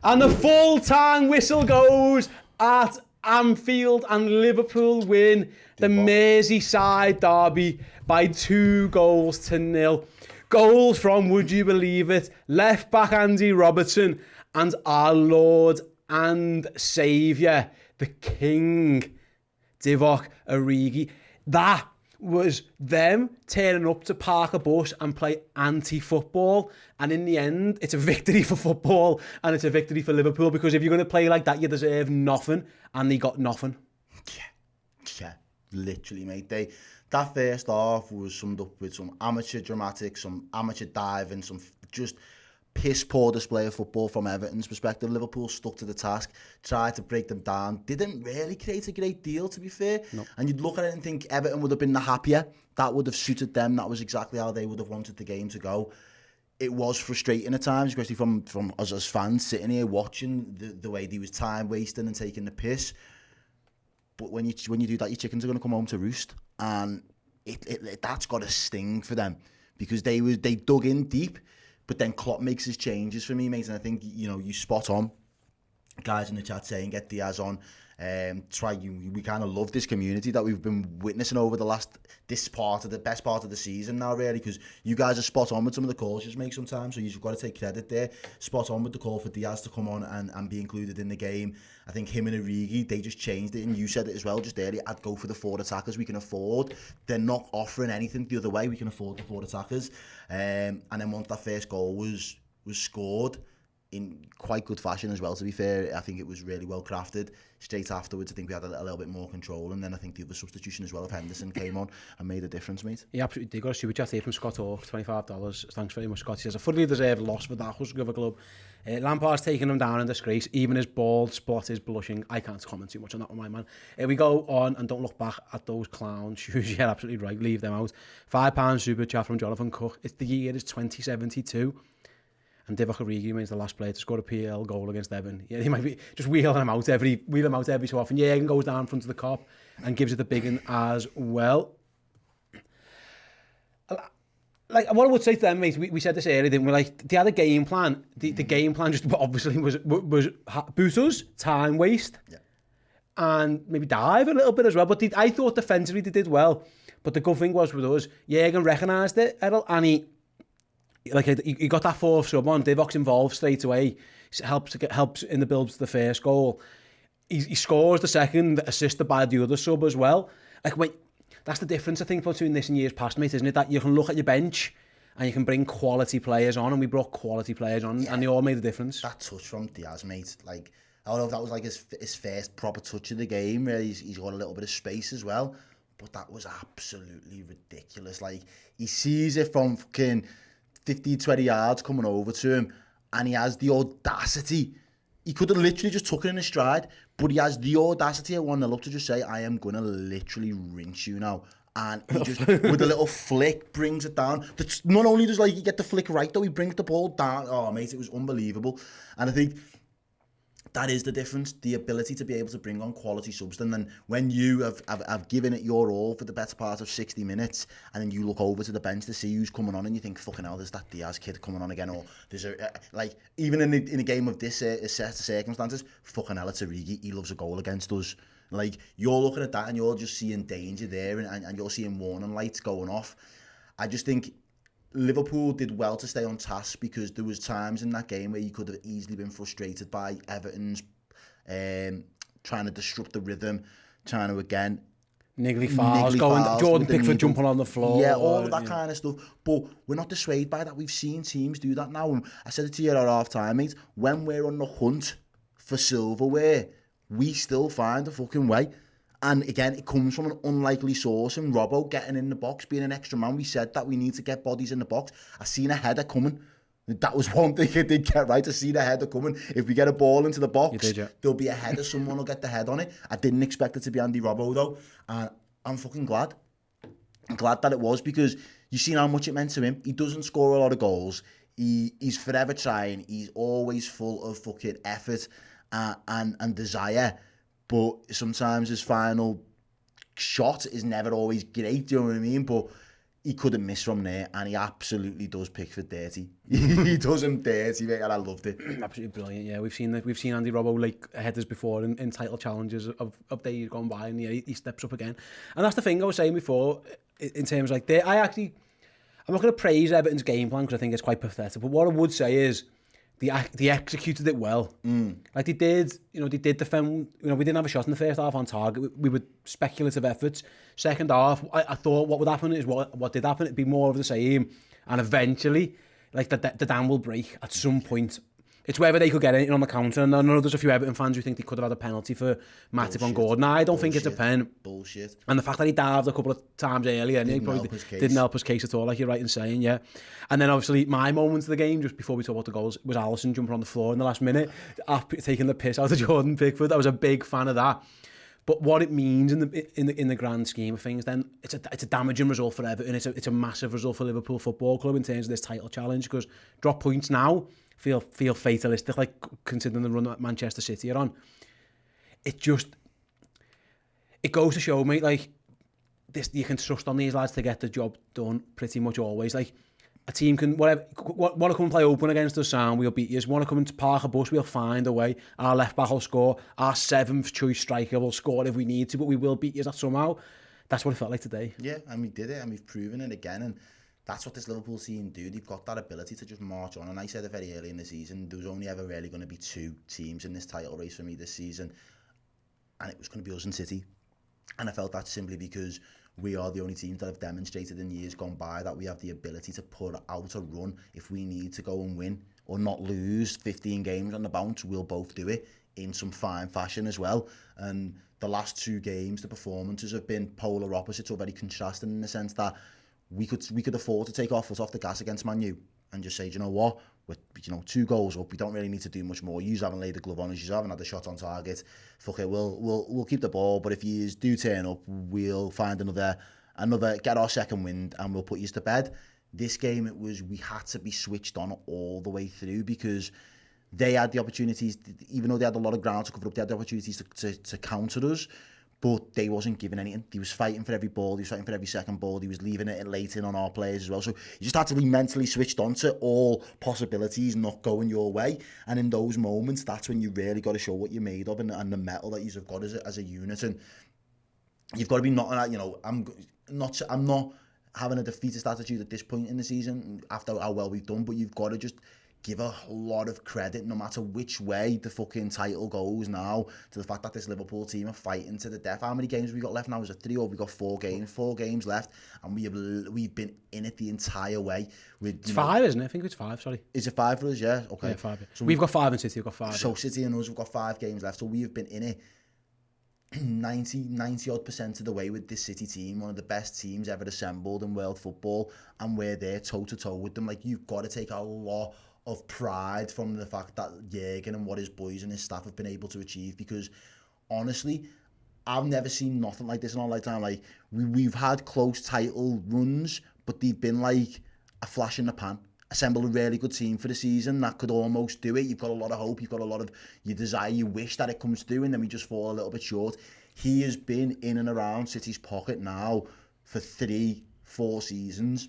And the full-time whistle goes at Anfield and Liverpool win the Merseyside Derby by 2-0. Goals from, would you believe it, left back Andy Robertson and our Lord and Saviour, the King, Divock Origi. That was them turning up to park a bus and play anti-football. And in the end, it's a victory for football and it's a victory for Liverpool, because if you're going to play like that, you deserve nothing. And they got nothing. Yeah, literally, mate. That first half was summed up with some amateur dramatics, some amateur diving, some just piss poor display of football from Everton's perspective. Liverpool stuck to the task, tried to break them down, didn't really create a great deal, to be fair. No. And you'd look at it and think Everton would have been the happier. That would have suited them. That was exactly how they would have wanted the game to go. It was frustrating at times, especially from us as fans sitting here watching the way they was time wasting and taking the piss. But when you do that, your chickens are going to come home to roost, and that's got a sting for them, because they dug in deep. But then Klopp makes his changes for me, mate, and I think, you spot on. Guys in the chat saying, get Diaz on. We kind of love this community that we've been witnessing over the best part of the season now, really, because you guys are spot on with some of the calls you make sometimes, so you've got to take credit there. Spot on with the call for Diaz to come on and be included in the game. I think him and Origi, they just changed it, and you said it as well just earlier, I'd go for the 4 attackers we can afford. They're not offering anything the other way. We can afford the 4 attackers. And then once that first goal was scored, in quite good fashion as well, to be fair. I think it was really well crafted. Straight afterwards, I think we had a little bit more control, and then I think the other substitution as well of Henderson came on and made a difference, mate. Yeah, absolutely. They got a super chat here from Scott Hawk, $25. Thanks very much, Scott. He says, a fully deserved loss for that Husky club. Lampard's taking him down in disgrace. Even his bald spot is blushing. I can't comment too much on that one, my man. We go on and don't look back at those clown shoes. You're absolutely right. Leave them out. £5 super chat from Jonathan Cook. The year is 2072. And Divock Origi remains the last player to score a PL goal against Everton. Yeah, he might be just wheeling him out every so often. Yeah, he goes down in front of the cop and gives it the big one as well. Like, what I would say to them, mate, we said this earlier, didn't we? Like, they had a game plan. The game plan just obviously was boot us, time waste, and maybe dive a little bit as well. But I thought defensively they did well. But the good thing was with us, Jürgen recognised it, Errol, and he got that 4th sub on. Divock's involved straight away. Helps in the build to the first goal. He scores the second, assisted by the other sub as well. That's the difference, I think, between this and years past, mate, isn't it? That you can look at your bench and you can bring quality players on, and we brought quality players on, and they all made a difference. That touch from Diaz, mate, I don't know if that was like his first proper touch of the game, where he's got a little bit of space as well, but that was absolutely ridiculous. Like, he sees it from fucking 15, 20 yards coming over to him, and he has the audacity. He could have literally just took it in his stride, but he has the audacity at 1-0 up to just say, I am going to literally rinse you now. And he just, with a little flick, brings it down. Not only does he get the flick right, though, he brings the ball down. Oh, mate, it was unbelievable. And I think that is the difference, the ability to be able to bring on quality subs. And then when you have given it your all for the better part of 60 minutes, and then you look over to the bench to see who's coming on, and you think, fucking hell, there's that Diaz kid coming on again, or there's even in a game of this set of circumstances, fucking hell, it's Origi, he loves a goal against us. Like, you're looking at that and you're just seeing danger there, and you're seeing warning lights going off. I just think Liverpool did well to stay on task, because there was times in that game where you could have easily been frustrated by Everton's trying to disrupt the rhythm, trying to again niggly fouls, Jordan Pickford jumping on the floor, all of that kind of stuff. But we're not dissuaded by that. We've seen teams do that now. And I said it to you at half time, mate. When we're on the hunt for silverware, we still find a fucking way. And again, it comes from an unlikely source, and Robbo getting in the box, being an extra man. We said that we need to get bodies in the box. I seen a header coming. That was one thing I did get right. I seen a header coming. If we get a ball into the box, there'll be a header. Someone will get the head on it. I didn't expect it to be Andy Robbo, though. And I'm fucking glad. I'm glad that it was, because you've seen how much it meant to him. He doesn't score a lot of goals. He's forever trying. He's always full of fucking effort and desire. But sometimes his final shot is never always great, do you know what I mean? But he couldn't miss from there, and he absolutely does Pickford dirty. He does him dirty, mate, and I loved it. Absolutely brilliant. Yeah, we've seen Andy Robbo like headers before in title challenges of days gone by, and yeah, he steps up again. And that's the thing I was saying before in terms of like I'm not going to praise Everton's game plan because I think it's quite pathetic. But what I would say is they executed it well. Like they did defend. We didn't have a shot in the first half on target. We were speculative efforts. Second half, I thought what would happen is what did happen. It'd be more of the same, and eventually, like the dam will break at some point. It's whether they could get anything on the counter. And I know there's a few Everton fans who think they could have had a penalty for Matip on Gordon. I don't think it's a pen. Bullshit. And the fact that he dived a couple of times earlier, and he probably didn't help his case at all, like you're right in saying, yeah. And then obviously my moment of the game, just before we talk about the goals, was Alisson jumping on the floor in the last minute, taking the piss out of Jordan Pickford. I was a big fan of that. But what it means in the grand scheme of things, then it's a damaging result for Everton. It's a massive result for Liverpool Football Club in terms of this title challenge, because drop points now feel fatalistic, like considering the run that Manchester City are on. It goes to show me, like, this, you can trust on these lads to get the job done pretty much always. Like, a team can, whatever, want to come and play open against us, sound, we'll beat you. Want to come and park a bus, we'll find a way. Our left back will score. Our 7th choice striker will score if we need to, but we will beat you somehow. That's what it felt like today. Yeah, and we did it, and we've proven it again, and that's what this Liverpool team do. They've got that ability to just march on. And I said it very early in the season, there was only ever really going to be 2 teams in this title race for me this season. And it was going to be us and City. And I felt that simply because we are the only teams that have demonstrated in years gone by that we have the ability to put out a run if we need to go and win or not lose 15 games on the bounce. We'll both do it in some fine fashion as well. And the last 2 games, the performances have been polar opposites or very contrasting in the sense that we could afford to take our foot off the gas against Man U and just say, do you know what, with 2 goals up, we don't really need to do much more. You haven't laid the glove on us, you haven't had a shot on target. Fuck it, we'll keep the ball, but if you do turn up, we'll find another get our second wind and we'll put you to bed. This game, we had to be switched on all the way through because they had the opportunities, even though they had a lot of ground to cover up, they had the opportunities to counter us. But they wasn't giving anything. He was fighting for every ball. He was fighting for every second ball. He was leaving it late in on our players as well. So you just had to be mentally switched on to all possibilities not going your way. And in those moments, that's when you really got to show what you're made of and the metal that you've got as a unit. And you've got to be not, I'm not having a defeatist attitude at this point in the season after how well we've done. But you've got to just give a lot of credit, no matter which way the fucking title goes now, to the fact that this Liverpool team are fighting to the death. How many games have we got left now? Is it 3 or we got 4 games? 4 games left, and we've been in it the entire way. It's 5, isn't it? I think it's 5, sorry. Is it 5 for us? Yeah, okay. Yeah, 5. So we've got 5 and City have got 5. So City and us have got 5 games left, so we've been in it 90% of the way with this City team, one of the best teams ever assembled in world football, and we're there toe-to-toe with them. Like, you've got to take a lot of pride from the fact that Jurgen and what his boys and his staff have been able to achieve, because honestly, I've never seen nothing like this in our lifetime. Like, we've had close title runs, but they've been like a flash in the pan. Assemble a really good team for the season that could almost do it. You've got a lot of hope, you've got a lot of you desire, you wish that it comes through, and then we just fall a little bit short. He has been in and around City's pocket now for 3-4 seasons,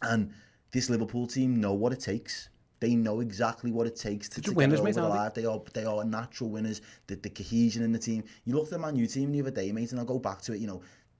and this Liverpool team know what it takes. They know exactly what it takes to get over the life. They are natural winners. The cohesion in the team. You look at the Man U team the other day, mate, and I'll go back to it.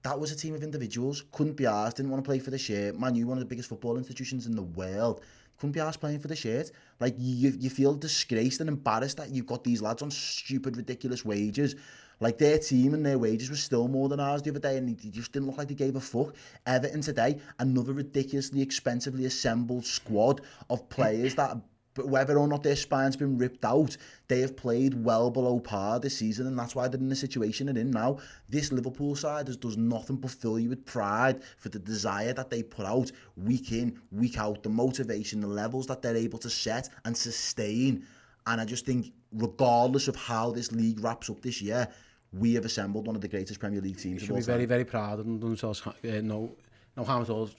That was a team of individuals. Couldn't be arsed. Didn't want to play for the shirt. Man U, one of the biggest football institutions in the world. Couldn't be arsed playing for the shirt. Like, you feel disgraced and embarrassed that you've got these lads on stupid, ridiculous wages. Like, their team and their wages were still more than ours the other day, and they just didn't look like they gave a fuck. Everton today, another ridiculously expensively assembled squad of players that, whether or not their spine's been ripped out, they have played well below par this season, and that's why they're in the situation they're in now. This Liverpool side does nothing but fill you with pride for the desire that they put out week in, week out, the motivation, the levels that they're able to set and sustain. And I just think, regardless of how this league wraps up this year, we have assembled one of the greatest Premier League teams of all time. Should be very, very proud of themselves. No harm at all.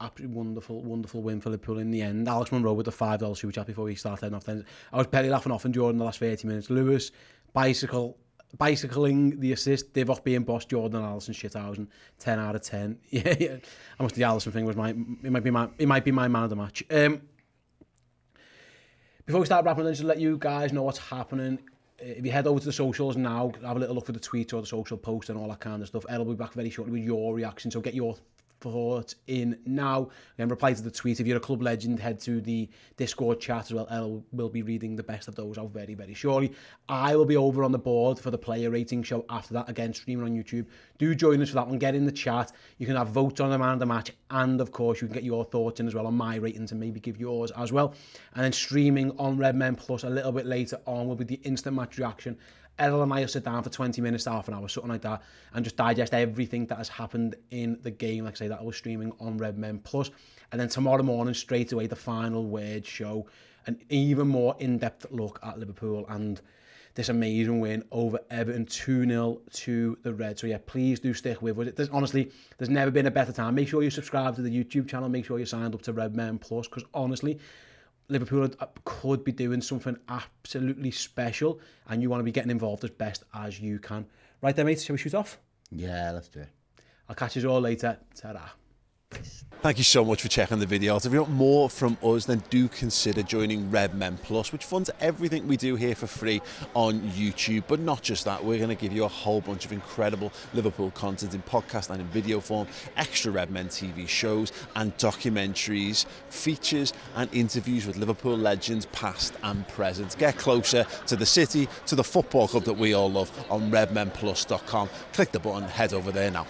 Absolutely wonderful win for Liverpool in the end. Alex Monroe with the $5 super chat before we start heading off. Then I was barely laughing off during the last 30 minutes. Lewis, bicycle, Bicycling, the assist, Divock being boss, Jordan Allison, Shithausen, 10 out of 10. Yeah. I must the Allison thing was it might be my man of the match. Before we start wrapping up, just to let you guys know what's happening. If you head over to the socials now, have a little look for the tweets or the social post and all that kind of stuff. Ed will be back very shortly with your reaction, so get your thoughts in now. And reply to the tweet. If you're a club legend, head to the Discord chat as well. Ed will be reading the best of those out very, very shortly. I will be over on the board for the player rating show after that, again, streaming on YouTube. Do join us for that one. Get in the chat. You can have votes on the man of the match, and of course, you can get your thoughts in as well on my ratings and maybe give yours as well. And then streaming on Redmen Plus a little bit later on will be the instant match reaction. Errol and I will sit down for 20 minutes, half an hour, something like that, and just digest everything that has happened in the game. Like I say, that was streaming on Redmen Plus. And then tomorrow morning, straight away, the final word show, an even more in-depth look at Liverpool and this amazing win over Everton, 2-0 to the Reds. So yeah, please do stick with us. Honestly, there's never been a better time. Make sure you subscribe to the YouTube channel. Make sure you're signed up to Redmen Plus, because honestly, Liverpool could be doing something absolutely special, and you want to be getting involved as best as you can. Right there, mates, shall we shoot off? Yeah, let's do it. I'll catch you all later. Ta-da. Thank you so much for checking the video out. If you want more from us, then do consider joining Redmen Plus, which funds everything we do here for free on YouTube. But not just that, we're going to give you a whole bunch of incredible Liverpool content in podcast and in video form, extra Redmen TV shows and documentaries, features and interviews with Liverpool legends past and present. Get closer to the city, to the football club that we all love on redmenplus.com. Click the button, head over there now.